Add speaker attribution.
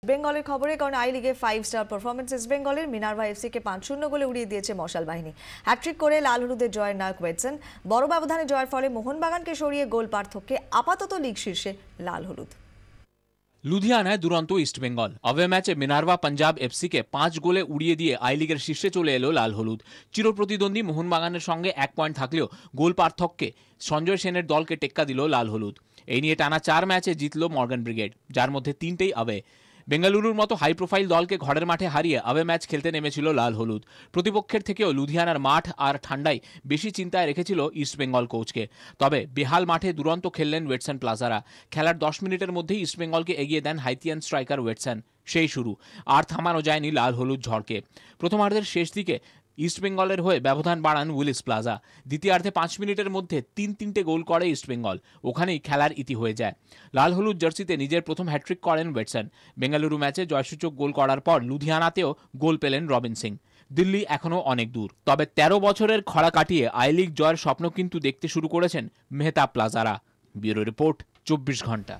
Speaker 1: বেঙ্গলের খবরে কারণ আই লিগে 5 স্টার পারফরমেন্স ইস্ট বেঙ্গলের মিনার্ভা এফসি কে 5-0 গোলে উড়িয়ে দিয়েছে মশাল বাহিনী। হ্যাট্রিক করে লাল হলুদের জয়ের নায়ক ওয়েটসন। বড় ব্যবধানে জয়ের ফলে মোহনবাগানকে সরিয়ে গোল পার্থক্যে আপাতত লিগ শীর্ষে লাল হলুদ।
Speaker 2: লুধিয়ানায় দুরন্ত ইস্ট বেঙ্গল। অবে ম্যাচে মিনার্ভা পাঞ্জাব এফসিকে 5 গোলে উড়িয়ে দিয়ে আই লিগের শীর্ষে চলে এলো লাল হলুদ। চিরপ্রতিদ্বন্দ্বী মোহনবাগানের সঙ্গে 1 পয়েন্ট থাকলেও গোল পার্থক্যে সঞ্জয় সেনের দলকে টেক্কা দিল লাল হলুদ। এই নিয়ে টানা 4 ম্যাচে জিতল মর্গান ব্রিগেড, যার মধ্যে 3টেই আবে। বেঙ্গালুরুর মতো হাই প্রোফাইল দলকে ঘরের মাঠে হারিয়ে আবে ম্যাচ খেলতে নেমেছিল লাল হলুদ। প্রতিপক্ষের থেকেও লুধিয়ানার মাঠ আর ঠান্ডায় বেশি চিন্তায় রেখেছিল ইস্ট বেঙ্গল কোচকে। তবে বেহাল মাঠে দুরন্ত খেললেন ওয়েটসন প্লাজারা। খেলার 10 মিনিটের মধ্যেই ইস্ট বেঙ্গলকে এগিয়ে দেন হাইতিয়ান স্ট্রাইকার ওয়েটসন। সেই শুরু, আর থামানো যায়নি লাল হলুদ ঝড়কে। প্রথমার্ধের শেষ দিকে ইস্ট বেঙ্গলের হয়ে ব্যবধান বাড়ান উইলিস প্লাজা। দ্বিতীয়ার্ধে 5 মিনিটের মধ্যে 3-3টে গোল করে ইস্ট বেঙ্গল। ওখানেই খেলার ইতি হয়ে যায়। লাল হলুদ জার্সিতে নিজের প্রথম হ্যাট্রিক করেন ওয়েটসন। বেঙ্গালুরু ম্যাচে জয়সূচক গোল করার পর লুধিয়ানাতেও গোল পেলেন রবিন সিং। দিল্লি এখনও অনেক দূর, তবে 13 বছরের খরা কাটিয়ে আই লিগ জয়ের স্বপ্ন কিন্তু দেখতে শুরু করেছেন মেহতাব প্লাজারা। ব্যুরো রিপোর্ট, 24 ঘন্টা।